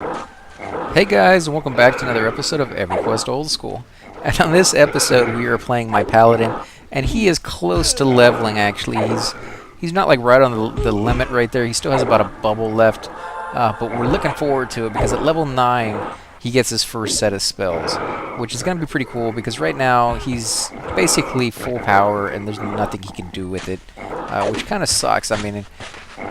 Hey guys, and welcome back to another episode of Everquest Old School. And on this episode, we are playing my Paladin, and he is close to leveling. Actually, he's not like right on the limit right there. He still has about a bubble left, but we're looking forward to it because at level 9, he gets his first set of spells, which is going to be pretty cool because right now he's basically full power and there's nothing he can do with it, which kind of sucks. I mean,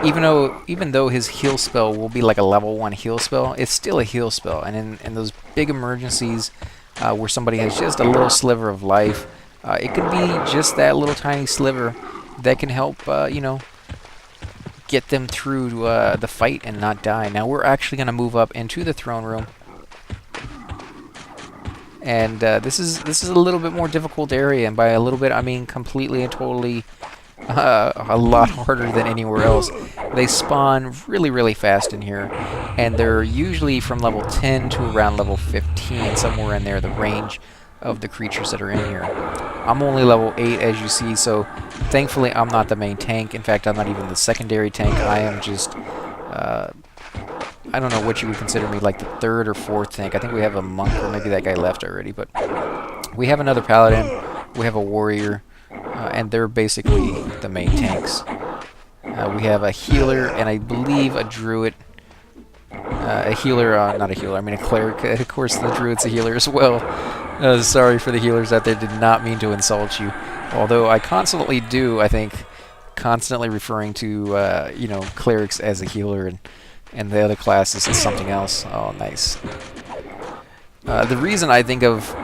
even though his heal spell will be like a level 1 heal spell, it's still a heal spell. And in those big emergencies where somebody has just a little sliver of life, it could be just that little tiny sliver that can help, get them through the fight and not die. Now we're actually going to move up into the throne room. And this is a little bit more difficult area, and by a little bit I mean completely and totally a lot harder than anywhere else. They spawn really fast in here, and they're usually from level 10 to around level 15, somewhere in there, the range of the creatures that are in here. I'm only level 8, as you see, so thankfully I'm not the main tank. In fact, I'm not even the secondary tank. I am just, I don't know what you would consider me, like the third or fourth tank. I think we have a monk, or maybe that guy left already, but we have another paladin, we have a warrior, and they're basically the main tanks. We have a healer and I believe a druid. A healer, not a healer, I mean a cleric. Of course the druid's a healer as well. Sorry for the healers out there, did not mean to insult you. Although I constantly do, I think, constantly referring to, clerics as a healer and the other classes as something else. Oh, nice. The reason I think of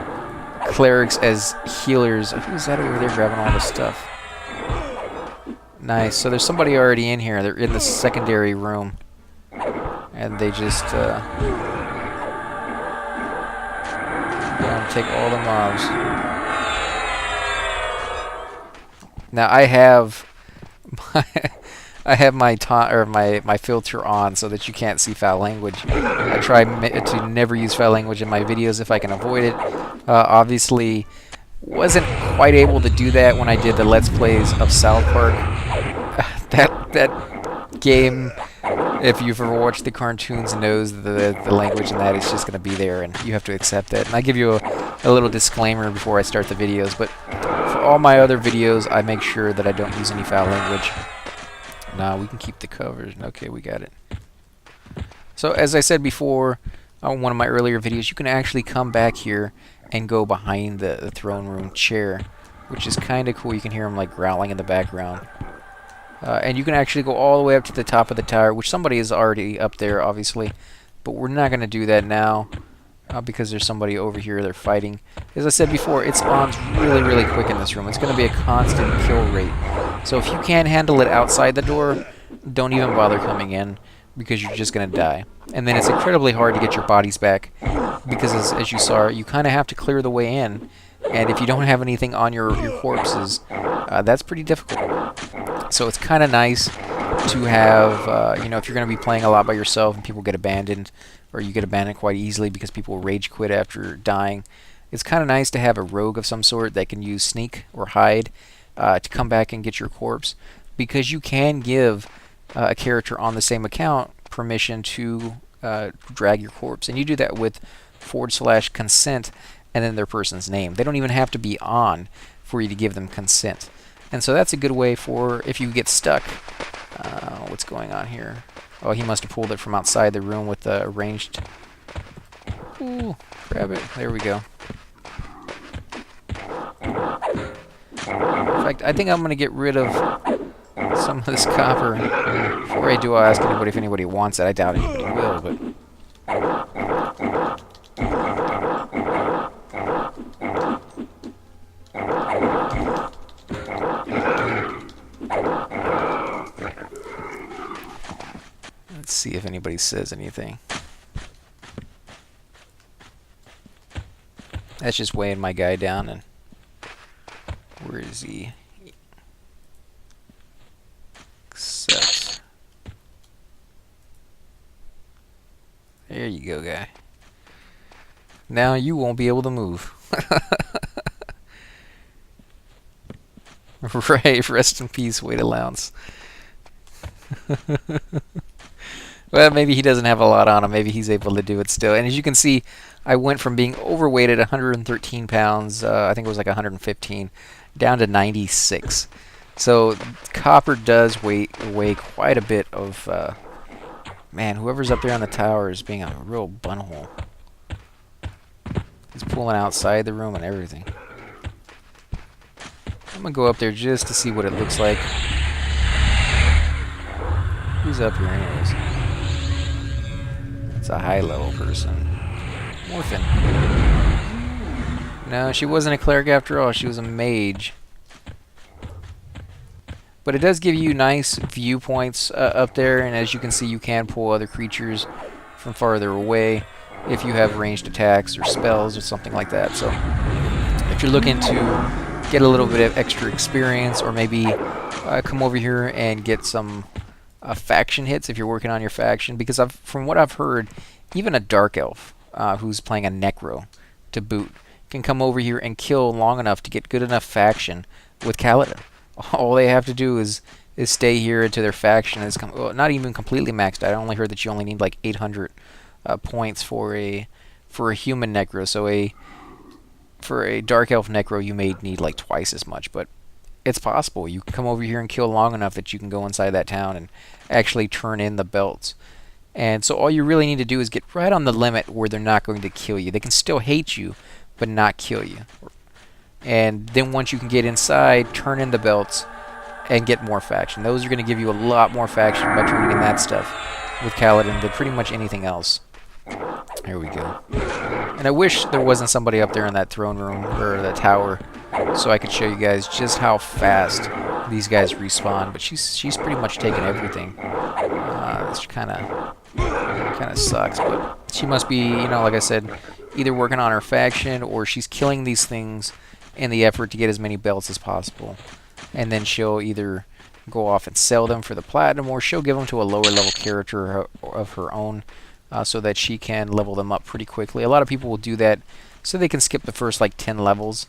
clerics as healers... Who's that over there grabbing all this stuff? Nice. So there's somebody already in here. They're in the secondary room. And they just take all the mobs. Now I have my filter on so that you can't see foul language. I try to never use foul language in my videos if I can avoid it. Obviously, wasn't quite able to do that when I did the Let's Plays of South Park. That game, if you've ever watched the cartoons, knows the language in that is just going to be there, and you have to accept that. And I give you a little disclaimer before I start the videos, but for all my other videos, I make sure that I don't use any foul language. Nah, we can keep the covers. Okay, we got it. So, as I said before on one of my earlier videos, you can actually come back here and go behind the throne room chair, which is kind of cool. You can hear them like growling in the background. And you can actually go all the way up to the top of the tower, which somebody is already up there, obviously. But we're not going to do that now because there's somebody over here they're fighting. As I said before, it spawns really quick in this room. It's going to be a constant kill rate. So if you can't handle it outside the door, don't even bother coming in because you're just going to die. And then it's incredibly hard to get your bodies back because, as you saw, you kind of have to clear the way in. And if you don't have anything on your corpses, that's pretty difficult. So it's kind of nice to have, if you're going to be playing a lot by yourself and people get abandoned, or you get abandoned quite easily because people rage quit after dying, it's kind of nice to have a rogue of some sort that can use sneak or hide to come back and get your corpse, because you can give a character on the same account permission to drag your corpse. And you do that with /consent and then their person's name. They don't even have to be on for you to give them consent. And so that's a good way for if you get stuck. What's going on here? Oh, he must have pulled it from outside the room with the arranged... Ooh, grab it. There we go. In fact, I think I'm going to get rid of some of this copper. Before I do, I'll ask anybody if anybody wants it. I doubt anybody will, but... Let's see if anybody says anything. That's just weighing my guy down. And where is he? Accept. There you go, guy. Now you won't be able to move. Right, rest in peace, weight allowance. Well, maybe he doesn't have a lot on him. Maybe he's able to do it still. And as you can see, I went from being overweight at 113 pounds, I think it was like 115, down to 96. So copper does weigh quite a bit of... man, whoever's up there on the tower is being a real bunhole. He's pulling outside the room and everything. I'm going to go up there just to see what it looks like. Who's up here anyways? It's a high-level person. Morphin. No, she wasn't a cleric after all. She was a mage. But it does give you nice viewpoints up there, and as you can see, you can pull other creatures from farther away if you have ranged attacks or spells or something like that. So if you're looking to get a little bit of extra experience, or maybe come over here and get some faction hits if you're working on your faction, because from what I've heard, even a dark elf who's playing a necro to boot can come over here and kill long enough to get good enough faction with Paladin. All they have to do is stay here until their faction is not even completely maxed out. I only heard that you only need like 800 points for a human necro. So for a dark elf necro, you may need like twice as much, but it's possible. You can come over here and kill long enough that you can go inside that town and actually turn in the belts. And so all you really need to do is get right on the limit where they're not going to kill you. They can still hate you, but not kill you. And then once you can get inside, turn in the belts and get more faction. Those are going to give you a lot more faction by turning in that stuff with Paladin than pretty much anything else. Here we go. And I wish there wasn't somebody up there in that throne room or the tower so I could show you guys just how fast these guys respawn. But she's pretty much taken everything. Which kind of sucks, but she must be, you know, like I said, either working on her faction or she's killing these things in the effort to get as many belts as possible. And then she'll either go off and sell them for the platinum, or she'll give them to a lower level character of her own so that she can level them up pretty quickly. A lot of people will do that so they can skip the first like 10 levels,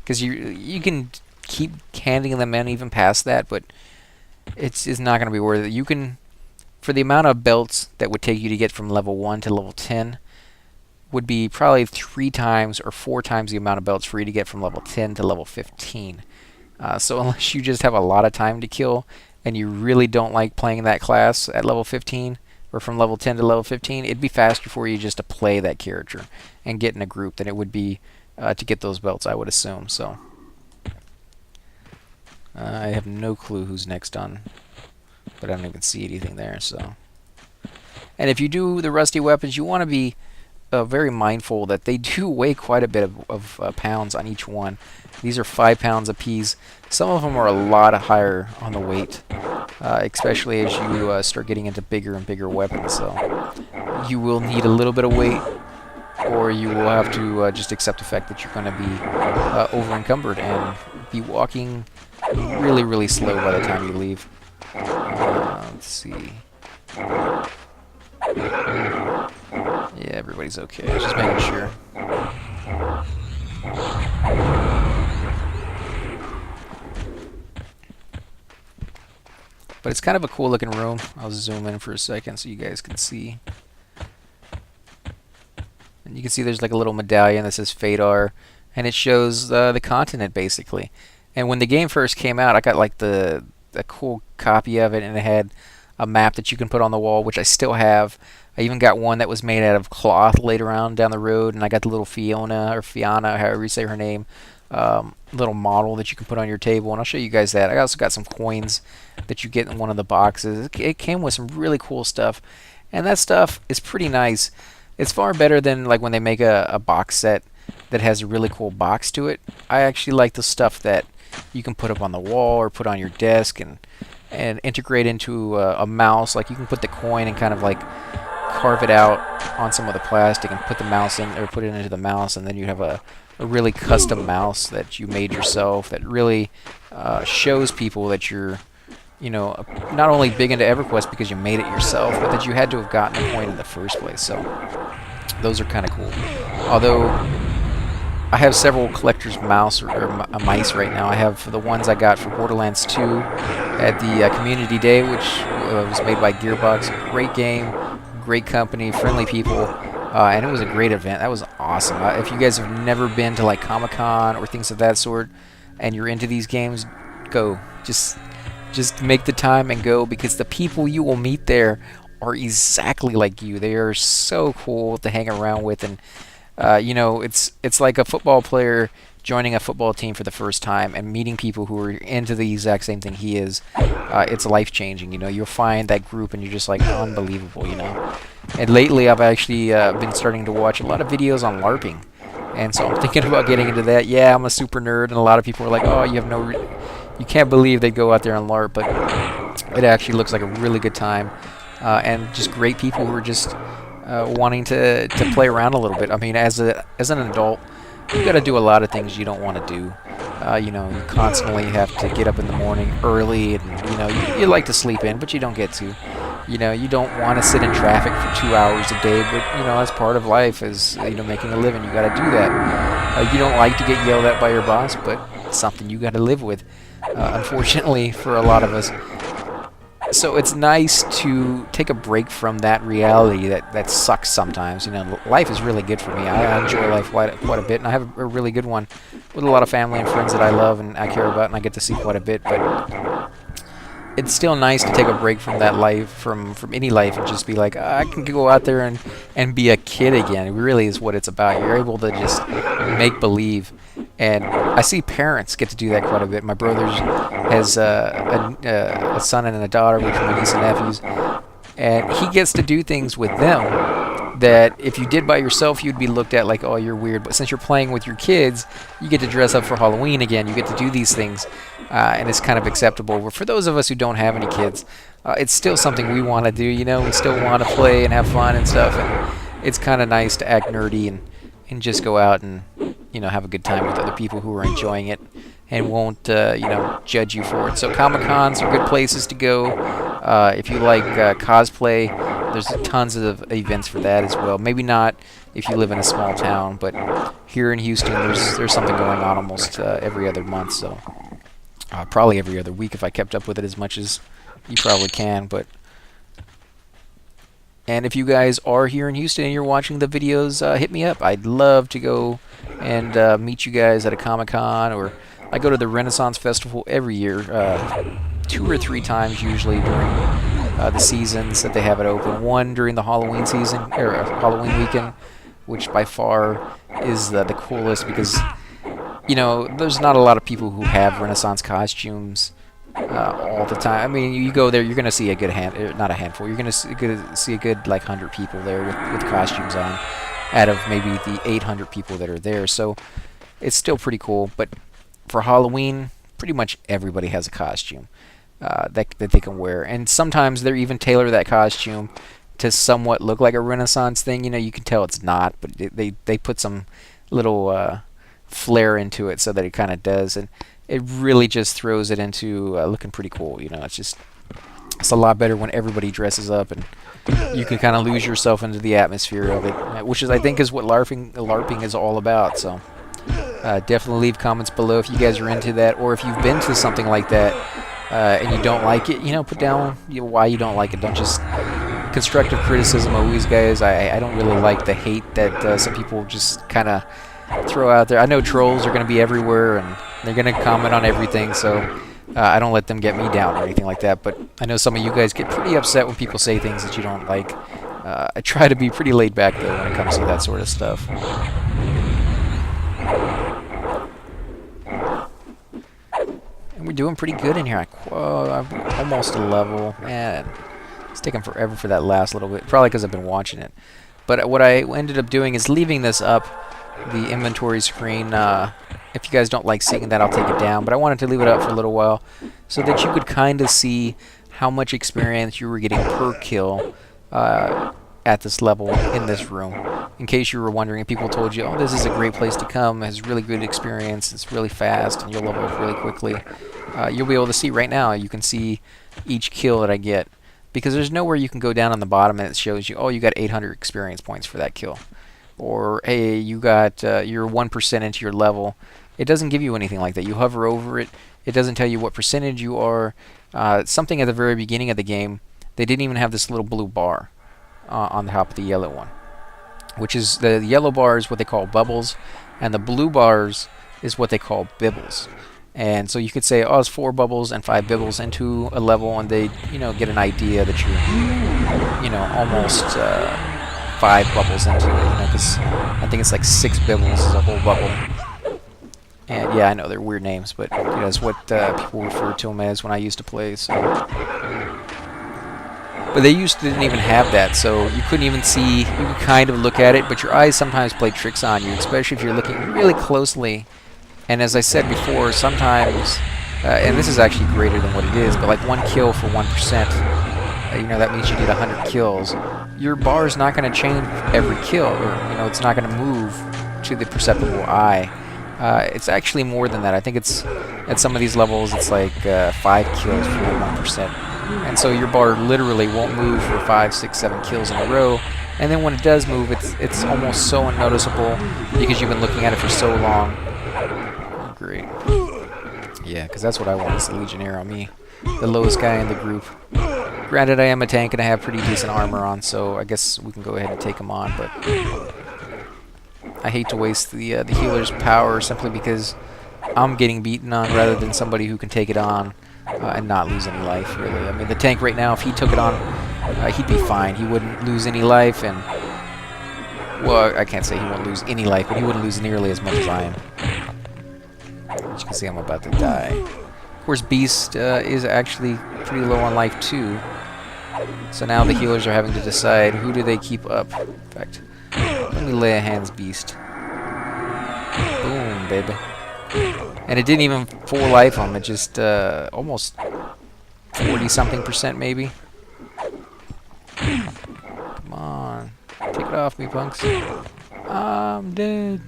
because you can keep handing them in even past that, but it's not going to be worth it. You can, for the amount of belts that would take you to get from level 1 to level 10, would be probably 3 times or 4 times the amount of belts for you to get from level 10 to level 15. So unless you just have a lot of time to kill and you really don't like playing that class at level 15 or from level 10 to level 15, it'd be faster for you just to play that character and get in a group than it would be to get those belts, I would assume. So I have no clue who's next on, but I don't even see anything there. So, and if you do the rusty weapons, you want to be very mindful that they do weigh quite a bit of pounds on each one. These are 5 pounds apiece. Some of them are a lot higher on the weight, especially as you start getting into bigger and bigger weapons. So you will need a little bit of weight, or you will have to just accept the fact that you're going to be over encumbered and be walking really, really slow by the time you leave. Let's see. Yeah, everybody's okay. Just making sure. But it's kind of a cool looking room. I'll zoom in for a second so you guys can see. And you can see there's like a little medallion that says Fadar, and it shows the continent basically. And when the game first came out, I got like a cool copy of it, and it had a map that you can put on the wall, which I still have. I even got one that was made out of cloth later on down the road, and I got the little Fiona, however you say her name, little model that you can put on your table, and I'll show you guys that. I also got some coins that you get in one of the boxes. It came with some really cool stuff, and that stuff is pretty nice. It's far better than like when they make a box set that has a really cool box to it. I actually like the stuff that you can put up on the wall or put on your desk and integrate into a mouse. Like you can put the coin and kind of like carve it out on some of the plastic and put the mouse in, or put it into the mouse, and then you have a really custom mouse that you made yourself that really shows people that you're, you know, not only big into Everquest because you made it yourself, but that you had to have gotten a point in the first place. So those are kind of cool. Although I have several collector's mouse or mice right now. I have the ones I got for Borderlands 2 at the Community Day, which was made by Gearbox. Great game. great company, friendly people, and it was a great event. That was awesome. If you guys have never been to like Comic-Con or things of that sort, and you're into these games, go. Just make the time and go, because the people you will meet there are exactly like you. They are so cool to hang around with, and you know, it's like a football player joining a football team for the first time and meeting people who are into the exact same thing he is. It's life changing. You know, you'll find that group and you're just like, unbelievable. You know, and lately I've actually been starting to watch a lot of videos on LARPing, and so I'm thinking about getting into that. Yeah, I'm a super nerd, and a lot of people are like, oh, you have no, you can't believe they go out there and LARP, but it actually looks like a really good time, and just great people who are just wanting to play around a little bit. I mean, as an adult, you got to do a lot of things you don't want to do. You know, you constantly have to get up in the morning early, and you know, you like to sleep in, but you don't get to. You know, you don't want to sit in traffic for 2 hours a day, but you know, that's part of life, is you know, making a living. You got to do that. You don't like to get yelled at by your boss, but it's something you got to live with. Unfortunately, for a lot of us. So it's nice to take a break from that reality that sucks sometimes. You know, life is really good for me. I enjoy life quite a bit, and I have a really good one with a lot of family and friends that I love and I care about, and I get to see quite a bit. But it's still nice to take a break from that life, from any life, and just be like, I can go out there and be a kid again. It really is what it's about. You're able to just make believe. And I see parents get to do that quite a bit. My brother has a son and a daughter, which are my niece and nephews, and he gets to do things with them that if you did by yourself, you'd be looked at like, oh, you're weird. But since you're playing with your kids, you get to dress up for Halloween again. You get to do these things, and it's kind of acceptable. But for those of us who don't have any kids, it's still something we want to do. You know, we still want to play and have fun and stuff. And it's kind of nice to act nerdy and just go out and, you know, have a good time with other people who are enjoying it and won't, you know, judge you for it. So Comic-Cons are good places to go. If you like cosplay, there's tons of events for that as well. Maybe not if you live in a small town, but here in Houston, there's something going on almost every other month. So probably every other week if I kept up with it as much as you probably can. But and if you guys are here in Houston and you're watching the videos, hit me up. I'd love to go and meet you guys at a Comic-Con, or I go to the Renaissance Festival every year, 2 or 3 times usually during the seasons that they have it open. One during the Halloween season, or Halloween weekend, which by far is the coolest, because you know, there's not a lot of people who have Renaissance costumes all the time. I mean, you go there, you're gonna see a good not a handful. You're gonna see a good like 100 people there with costumes on, out of maybe the 800 people that are there. So it's still pretty cool. But for Halloween, pretty much everybody has a costume that they can wear, and sometimes they're even tailor that costume to somewhat look like a Renaissance thing. You know, you can tell it's not, but they put some little flair into it so that it kind of does, and it really just throws it into looking pretty cool. You know, it's a lot better when everybody dresses up and you can kind of lose yourself into the atmosphere of it, which is, I think, is what LARPing is all about. So definitely leave comments below if you guys are into that, or if you've been to something like that and you don't like it. You know, put down why you don't like it. Don't just constructive criticism always, guys. I don't really like the hate that some people just kind of throw out there. I know trolls are going to be everywhere and they're going to comment on everything, so I don't let them get me down or anything like that. But I know some of you guys get pretty upset when people say things that you don't like. I try to be pretty laid back though when it comes to that sort of stuff. And we're doing pretty good in here. I'm almost a level. Man, it's taking forever for that last little bit. Probably because I've been watching it. But what I ended up doing is leaving this up, the inventory screen. If you guys don't like seeing that, I'll take it down. But I wanted to leave it up for a little while so that you could kind of see how much experience you were getting per kill at this level in this room. In case you were wondering, if people told you, oh, this is a great place to come, it has really good experience, it's really fast, and you'll level up really quickly, you'll be able to see right now. You can see each kill that I get, because there's nowhere you can go down on the bottom and it shows you, oh, you got 800 experience points for that kill, or hey, you got you're 1% into your level. It doesn't give you anything like that. You hover over it, it doesn't tell you what percentage you are. Something at the very beginning of the game, they didn't even have this little blue bar. on the top of the yellow one, which is the yellow bar is what they call bubbles, and the blue bars is what they call bibbles. And so you could say, oh, it's 4 bubbles and 5 bibbles into a level, and they, get an idea that you're, almost 5 bubbles into it, because I think it's like 6 bibbles is a whole bubble. And yeah, I know they're weird names, but it's what people refer to them as when I used to play. So, but they didn't even have that, so you couldn't even see. You could kind of look at it, but your eyes sometimes play tricks on you, especially if you're looking really closely. And as I said before, sometimes, and this is actually greater than what it is, but like 1 kill for 1%, that means you need 100 kills. Your bar is not going to change every kill, or it's not going to move to the perceptible eye. It's actually more than that. I think it's at some of these levels, it's like 5 kills for 1%, and so your bar literally won't move for 5, 6, 7 kills in a row. And then when it does move, it's almost so unnoticeable because you've been looking at it for so long. Great. Yeah, because that's what I want is the Legionnaire on me. The lowest guy in the group. Granted, I am a tank and I have pretty decent armor on, so I guess we can go ahead and take him on, but I hate to waste the healer's power simply because I'm getting beaten on rather than somebody who can take it on and not lose any life, really. I mean, the tank right now, if he took it on, he'd be fine. He wouldn't lose any life, and, well, I can't say he won't lose any life, but he wouldn't lose nearly as much as I am. As you can see, I'm about to die. Of course, Beast is actually pretty low on life too. So now the healers are having to decide who do they keep up. In fact, let me lay a hands Beast. Boom, baby. And it didn't even full life him. It just almost 40-something% maybe. Come on, take it off me, punks. I'm dead.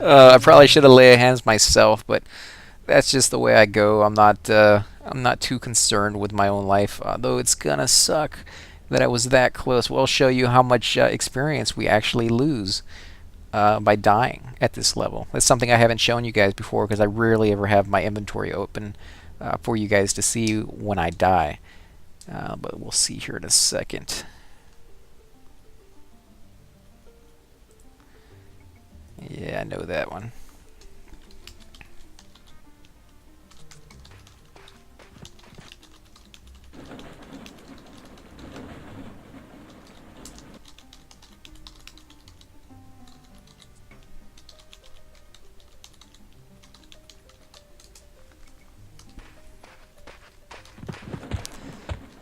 I probably should have laid hands myself, but that's just the way I go. I'm not too concerned with my own life, though it's gonna suck that I was that close. We'll show you how much experience we actually lose by dying at this level. That's something I haven't shown you guys before because I rarely ever have my inventory open for you guys to see when I die. But we'll see here in a second. Yeah, I know that one.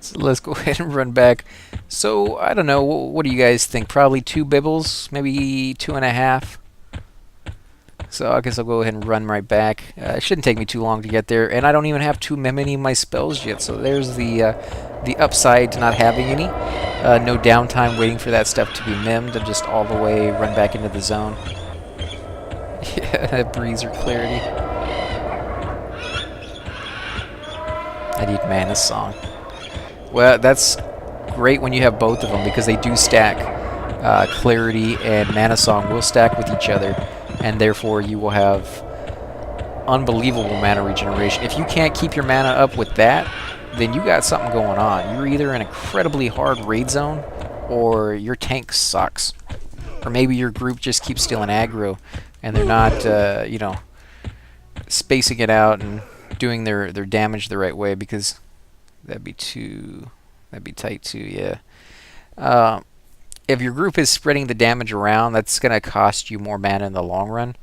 So let's go ahead and run back. So, I don't know, what do you guys think? Probably 2 bibbles, maybe 2.5. So I guess I'll go ahead and run right back. It shouldn't take me too long to get there, and I don't even have too many of my spells yet. So there's the upside to not having any. No downtime waiting for that stuff to be mimed, and just all the way run back into the zone. Yeah, breeze or clarity. I need Mana Song. Well, that's great when you have both of them because they do stack. Clarity and Mana Song will stack with each other, and therefore you will have unbelievable mana regeneration. If you can't keep your mana up with that, then you got something going on. You're either in an incredibly hard raid zone, or your tank sucks. Or maybe your group just keeps stealing aggro, and they're not, you know, spacing it out and doing their damage the right way, because that'd be tight too, yeah. If your group is spreading the damage around, that's going to cost you more mana in the long run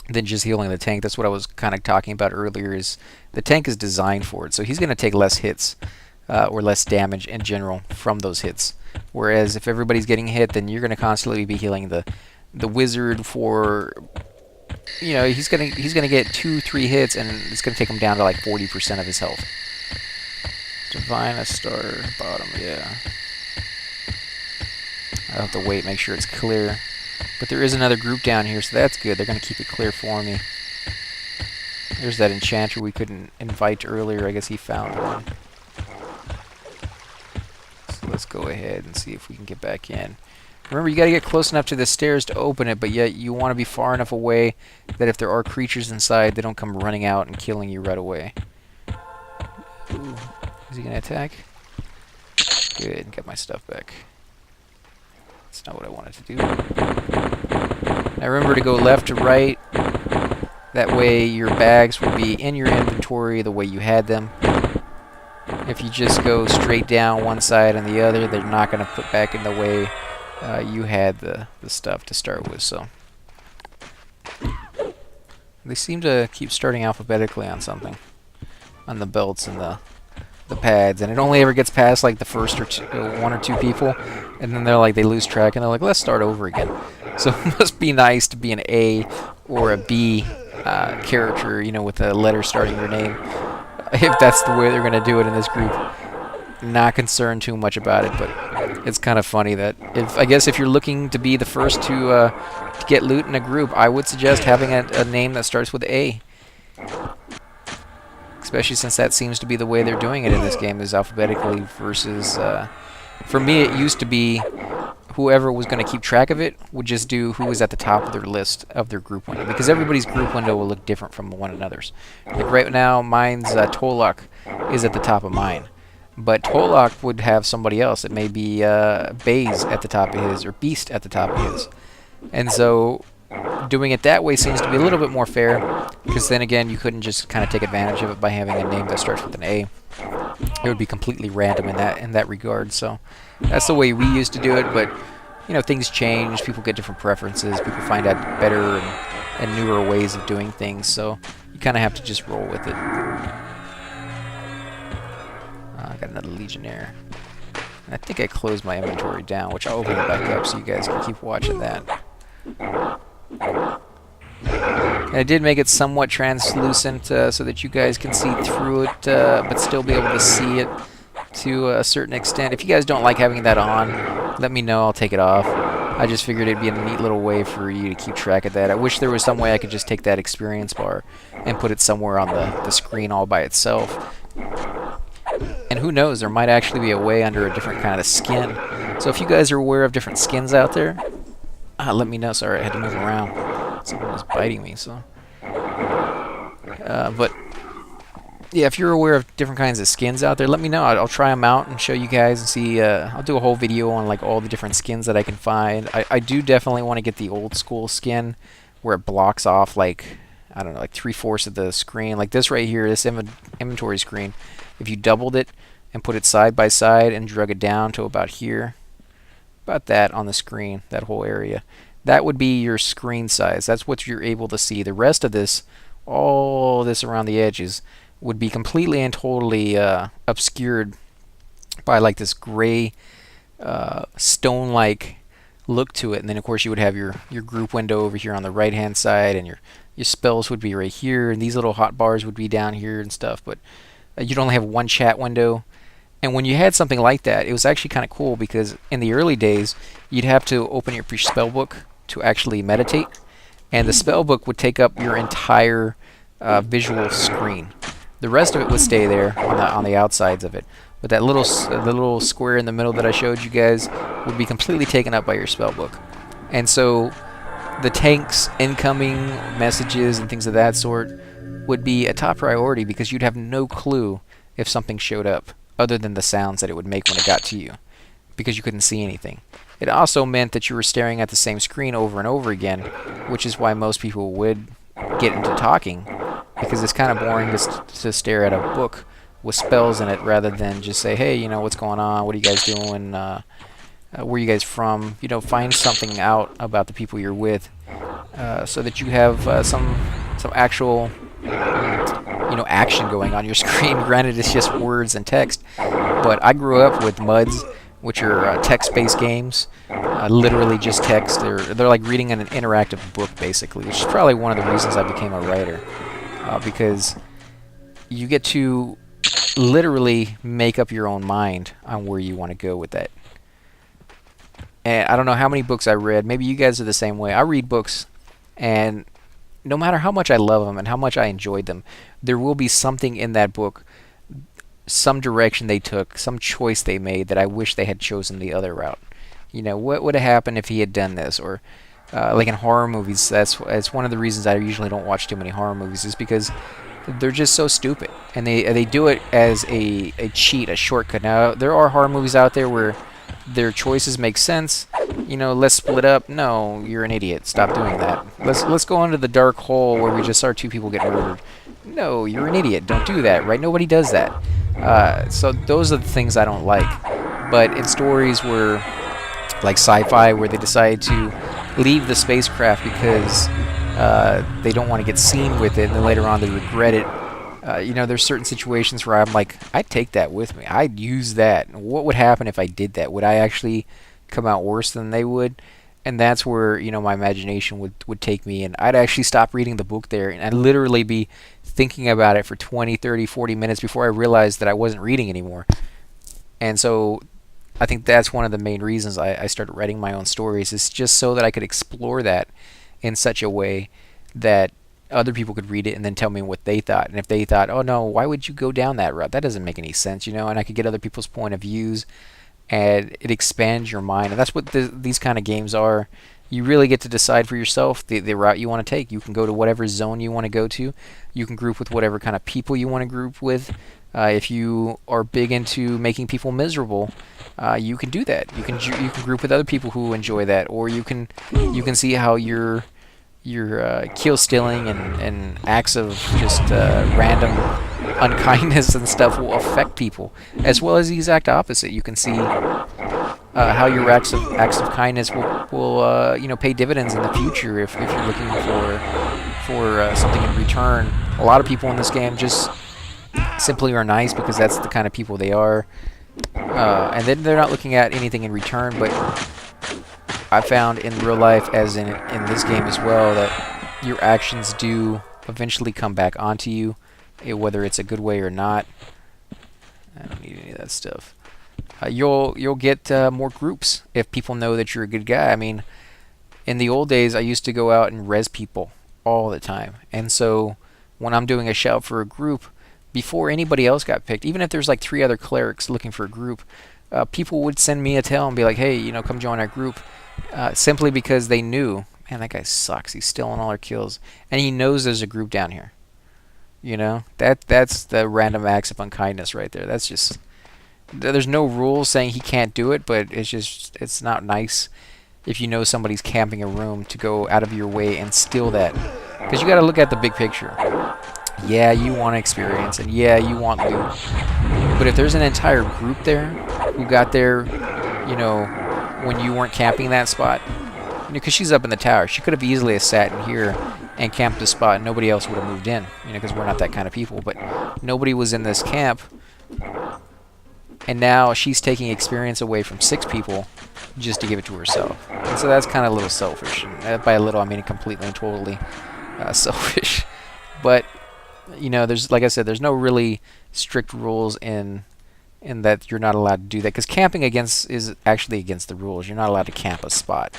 than just healing the tank. That's what I was kind of talking about earlier, is the tank is designed for it. So he's going to take less hits or less damage in general from those hits. Whereas if everybody's getting hit, then you're going to constantly be healing the wizard for, you know, he's going to get 2-3 hits, and it's going to take him down to like 40% of his health. Divine Star bottom, yeah. I'll have to wait, make sure it's clear. But there is another group down here, so that's good. They're going to keep it clear for me. There's that enchanter we couldn't invite earlier. I guess he found one. So let's go ahead and see if we can get back in. Remember, you got to get close enough to the stairs to open it, but yet you want to be far enough away that if there are creatures inside, they don't come running out and killing you right away. Ooh. Is Is he gonna attack? Good, get my stuff back. That's not what I wanted to do. Now remember to go left to right. That way your bags will be in your inventory the way you had them. If you just go straight down one side and the other, they're not going to put back in the way you had the stuff to start with. So they seem to keep starting alphabetically on something, on the belts and the pads, and it only ever gets past like the first or one or two people, and then they're like, they lose track and they're like, let's start over again. So it must be nice to be an A or a B character, you know, with a letter starting your name, if that's the way they're going to do it in this group. Not concerned too much about it, but it's kind of funny that I guess if you're looking to be the first to get loot in a group, I would suggest having a name that starts with A. Especially since that seems to be the way they're doing it in this game, is alphabetically versus... for me, it used to be whoever was going to keep track of it would just do who was at the top of their list of their group window, because everybody's group window will look different from one another's. Like right now, mine's Tolok is at the top of mine. But Tolok would have somebody else. It may be Baze at the top of his, or Beast at the top of his. And so doing it that way seems to be a little bit more fair, because then again, you couldn't just kind of take advantage of it by having a name that starts with an A. It would be completely random in that regard. So that's the way we used to do it, but you know, things change, people get different preferences, people find out better and newer ways of doing things, so you kind of have to just roll with it. I got another Legionnaire. And I think I closed my inventory down, which I'll open it back up so you guys can keep watching that. And I did make it somewhat translucent so that you guys can see through it, but still be able to see it to a certain extent. If you guys don't like having that on, let me know, I'll take it off. I just figured it'd be a neat little way for you to keep track of that. I wish there was some way I could just take that experience bar and put it somewhere on the screen all by itself. And who knows, there might actually be a way under a different kind of skin. So if you guys are aware of different skins out there, let me know. Sorry, I had to move around. Someone was biting me, so... but... yeah, if you're aware of different kinds of skins out there, let me know. I'll try them out and show you guys and see. I'll do a whole video on like all the different skins that I can find. I do definitely want to get the old school skin where it blocks off like, I don't know, like 3/4 of the screen. Like this right here, this inventory screen. If you doubled it and put it side by side and drug it down to about here, about that on the screen, that whole area, that would be your screen size. That's what you're able to see. The rest of this, all this around the edges, would be completely and totally obscured by like this gray stone-like look to it. And then of course you would have your group window over here on the right hand side, and your spells would be right here, and these little hot bars would be down here and stuff. But you'd only have one chat window. And when you had something like that, it was actually kind of cool, because in the early days you'd have to open your spell book to actually meditate, and the spell book would take up your entire visual screen. The rest of it would stay there on the outsides of it, but that little square in the middle that I showed you guys would be completely taken up by your spellbook. And so the tank's incoming messages and things of that sort would be a top priority, because you'd have no clue if something showed up other than the sounds that it would make when it got to you, because you couldn't see anything. It also meant that you were staring at the same screen over and over again, which is why most people would get into talking, because it's kind of boring to stare at a book with spells in it rather than just say, hey, you know, what's going on, what are you guys doing, where are you guys from, you know, find something out about the people you're with, so that you have some actual, you know, action going on your screen. Granted, it's just words and text, but I grew up with MUDs, which are text-based games, literally just text. They're like reading an interactive book, basically, which is probably one of the reasons I became a writer, because you get to literally make up your own mind on where you want to go with that. And I don't know how many books I read. Maybe you guys are the same way. I read books, and no matter how much I love them and how much I enjoyed them, there will be something in that book, some direction they took, some choice they made that I wish they had chosen the other route. You know, what would have happened if he had done this? Or like in horror movies, that's one of the reasons I usually don't watch too many horror movies, is because they're just so stupid, and they do it as a cheat, a shortcut. Now there are horror movies out there where their choices make sense. You know, let's split up. No, you're an idiot. Stop doing that. Let's go into the dark hole where we just saw two people get murdered. No, you're an idiot. Don't do that, right? Nobody does that. So those are the things I don't like. But in stories where, like sci-fi, where they decide to leave the spacecraft because they don't want to get seen with it, and then later on they regret it. You know, there's certain situations where I'm like, I'd take that with me. I'd use that. What would happen if I did that? Would I actually come out worse than they would? And that's where, you know, my imagination would take me, and I'd actually stop reading the book there, and I'd literally be thinking about it for 20, 30, 40 minutes before I realized that I wasn't reading anymore. And so I think that's one of the main reasons I started writing my own stories, is just so that I could explore that in such a way that other people could read it and then tell me what they thought. And if they thought, oh no, why would you go down that route? That doesn't make any sense, you know? And I could get other people's point of views, and it expands your mind. And that's what these kind of games are. You really get to decide for yourself the route you want to take. You can go to whatever zone you want to go to. You can group with whatever kind of people you want to group with. If you are big into making people miserable, you can do that. You can group with other people who enjoy that, or you can see how your kill stealing and acts of just random unkindness and stuff will affect people, as well as the exact opposite. You can see how your acts of kindness will you know, pay dividends in the future if you're looking for something in return. A lot of people in this game just simply are nice because that's the kind of people they are, and then they're not looking at anything in return. But I found in real life, as in this game as well, that your actions do eventually come back onto you, whether it's a good way or not. I don't need any of that stuff. You'll get more groups if people know that you're a good guy. I mean, in the old days, I used to go out and res people all the time, and so when I'm doing a shout for a group, before anybody else got picked, even if there's like 3 other clerics looking for a group, people would send me a tell and be like, hey, you know, come join our group. Simply because they knew, man, that guy sucks. He's stealing all our kills, and he knows there's a group down here. You know, that's the random acts of unkindness right there. That's just, there's no rules saying he can't do it, but it's not nice if you know somebody's camping a room to go out of your way and steal that, because you got to look at the big picture. Yeah, you want experience, and yeah, you want loot, but if there's an entire group there who got there, you know, when you weren't camping that spot, because she's up in the tower, she could have easily sat in here and camped the spot, and nobody else would have moved in, you know, because we're not that kind of people. But nobody was in this camp, and now she's taking experience away from 6 people just to give it to herself. And so that's kind of a little selfish. And by a little, I mean completely and totally selfish. But you know, there's, like I said, there's no really strict rules in that you're not allowed to do that, because camping is actually against the rules. You're not allowed to camp a spot,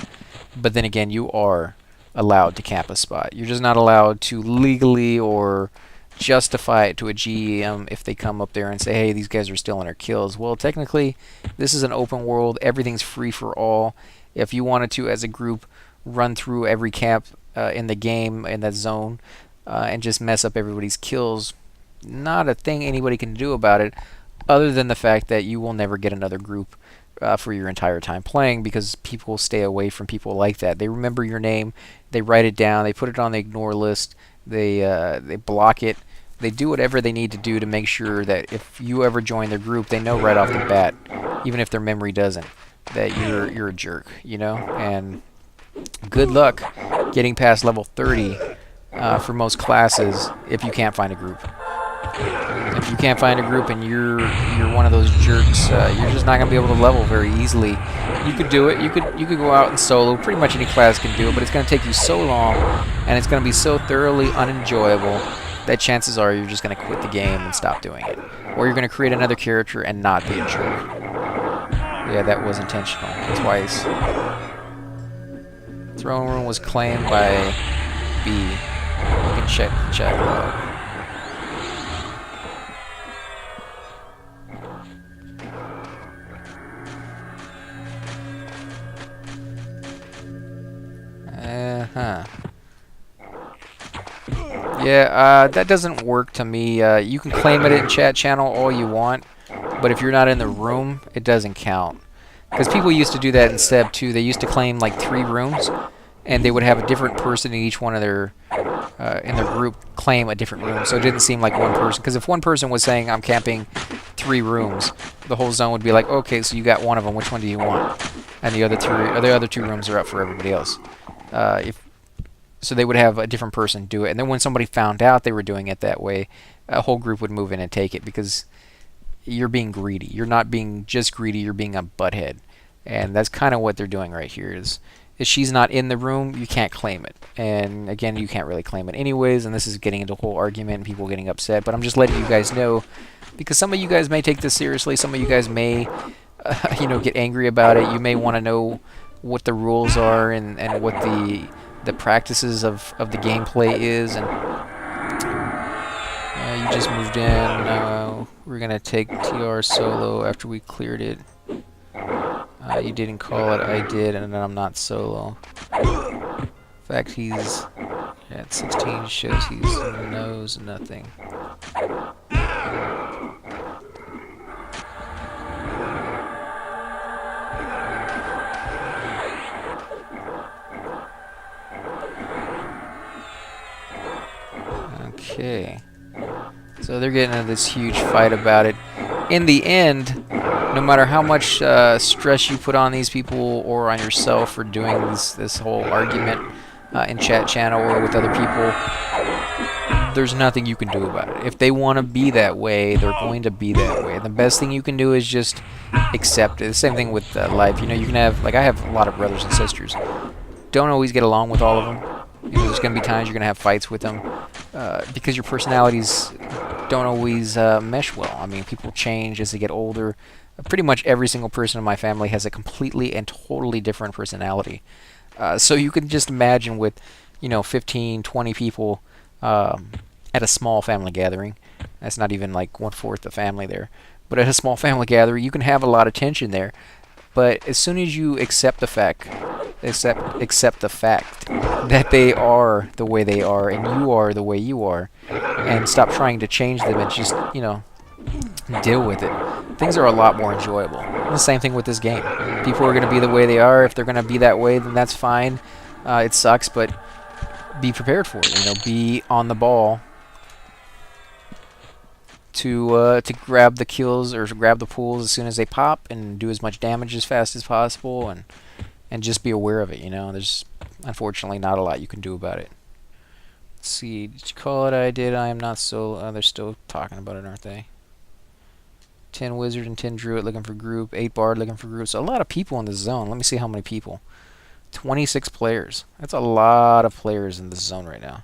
but then again, you are allowed to camp a spot. You're just not allowed to legally or justify it to a GM if they come up there and say, hey, these guys are stealing our kills. Well, technically, this is an open world. Everything's free for all. If you wanted to, as a group, run through every camp in the game, in that zone, and just mess up everybody's kills, not a thing anybody can do about it, other than the fact that you will never get another group for your entire time playing, because people stay away from people like that. They remember your name, they write it down, they put it on the ignore list, they block it, they do whatever they need to do to make sure that if you ever join their group, they know right off the bat, even if their memory doesn't, that you're a jerk, you know. And good luck getting past level 30 for most classes if you can't find a group. If you can't find a group and you're one of those jerks, you're just not gonna be able to level very easily. You could do it. You could go out and solo. Pretty much any class can do it, but it's gonna take you so long, and it's gonna be so thoroughly unenjoyable that chances are you're just gonna quit the game and stop doing it, or you're gonna create another character and not be a jerk. Yeah, that was intentional. Twice. Throne room was claimed by B. You can check the chat log. Yeah, that doesn't work to me. You can claim it in chat channel all you want, but if you're not in the room, it doesn't count. Because people used to do that in Seb too. They used to claim like 3 rooms, and they would have a different person in each one of their in their group claim a different room. So it didn't seem like one person. Because if one person was saying I'm camping 3 rooms, the whole zone would be like, okay, so you got one of them. Which one do you want? And the other 2 rooms are up for everybody else. So they would have a different person do it. And then when somebody found out they were doing it that way, a whole group would move in and take it because you're being greedy. You're not being just greedy, you're being a butthead. And that's kind of what they're doing right here is if she's not in the room, you can't claim it. And again, you can't really claim it anyways, and this is getting into a whole argument and people getting upset. But I'm just letting you guys know because some of you guys may take this seriously. Some of you guys may get angry about it. You may want to know what the rules are and what the practices of the gameplay is. And you just moved in. We're going to take TR solo after we cleared it. You didn't call it, I did, and then I'm not solo. In fact, he's at 16 shows he knows nothing. Okay. So they're getting into this huge fight about it. In the end, no matter how much stress you put on these people or on yourself for doing this whole argument in chat channel or with other people, there's nothing you can do about it. If they want to be that way, they're going to be that way. And the best thing you can do is just accept it. The same thing with life. You can have, like I have a lot of brothers and sisters. Don't always get along with all of them. There's going to be times you're going to have fights with them because your personalities don't always mesh well. I mean, people change as they get older. Pretty much every single person in my family has a completely and totally different personality. So you can just imagine with, 15, 20 people at a small family gathering. That's not even like 1/4 the family there. But at a small family gathering, you can have a lot of tension there. But as soon as you accept the fact that they are the way they are and you are the way you are, and stop trying to change them and just, deal with it, things are a lot more enjoyable. And the same thing with this game. People are going to be the way they are. If they're going to be that way, then that's fine. It sucks, but be prepared for it. Be on the ball to grab the kills or to grab the pools as soon as they pop and do as much damage as fast as possible and just be aware of it. There's unfortunately not a lot you can do about it. Let's see, did you call it? I did. I am not so. They're still talking about it, aren't they? 10 wizard and 10 druid looking for group. 8 bard looking for group. So a lot of people in this zone. Let me see how many people. 26 players. That's a lot of players in this zone right now.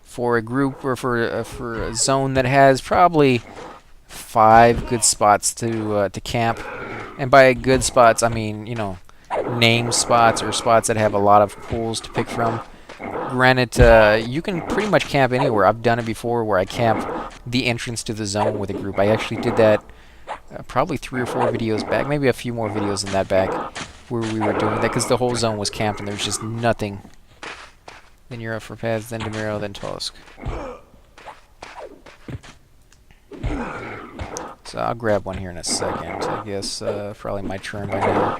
For a group or for a zone that has probably 5 good spots to camp, and by good spots I mean name spots or spots that have a lot of pools to pick from. Granted, you can pretty much camp anywhere. I've done it before where I camp the entrance to the zone with a group. I actually did that probably 3 or 4 videos back, maybe a few more videos than that back, where we were doing that because the whole zone was camped and there was just nothing. Then you're up for pads, then Demiro, then Tusk. So I'll grab one here in a second. I guess probably my turn by now.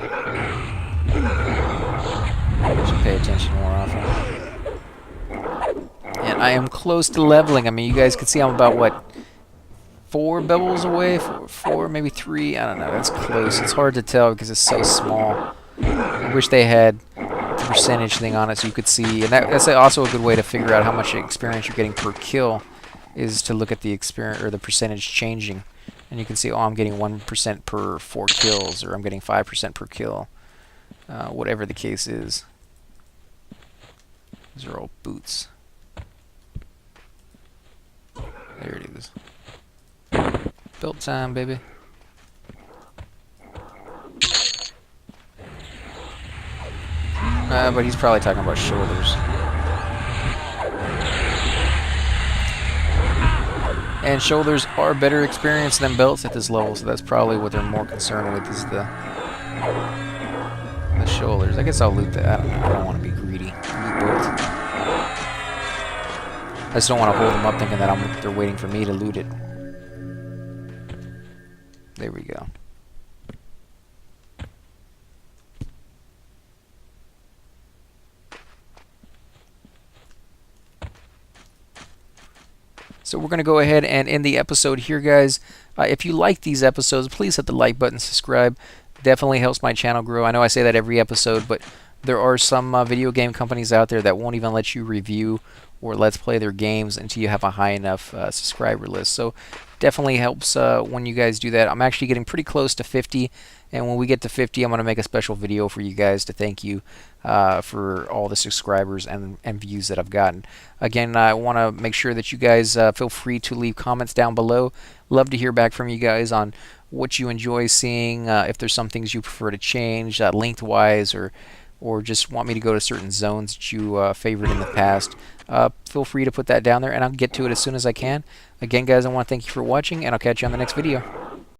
Should pay attention more often. And I am close to leveling. I mean, you guys can see I'm about, what, 4 bevels away? 4, maybe 3? I don't know. That's close. It's hard to tell because it's so small. I wish they had the percentage thing on it so you could see. And that's also a good way to figure out how much experience you're getting per kill, is to look at the experience or the percentage changing. And you can see, oh, I'm getting 1% per 4 kills, or I'm getting 5% per kill. Whatever the case is. These are all boots. There it is. Build time, baby. But he's probably talking about shoulders. And shoulders are better experience than belts at this level, so that's probably what they're more concerned with, is the shoulders. I guess I'll loot that. I don't know. I don't want to be greedy. built. I just don't want to hold them up thinking that they're waiting for me to loot it. There we go. So we're going to go ahead and end the episode here, guys. If you like these episodes, please hit the like button, subscribe. Definitely helps my channel grow. I know I say that every episode, but there are some video game companies out there that won't even let you review or let's play their games until you have a high enough subscriber list. So definitely helps when you guys do that. I'm actually getting pretty close to 50, and when we get to 50, I'm going to make a special video for you guys to thank you for all the subscribers and views that I've gotten. Again, I want to make sure that you guys feel free to leave comments down below. Love to hear back from you guys on what you enjoy seeing, if there's some things you prefer to change lengthwise, or just want me to go to certain zones that you favored in the past. Feel free to put that down there, and I'll get to it as soon as I can. Again, guys, I want to thank you for watching, and I'll catch you on the next video.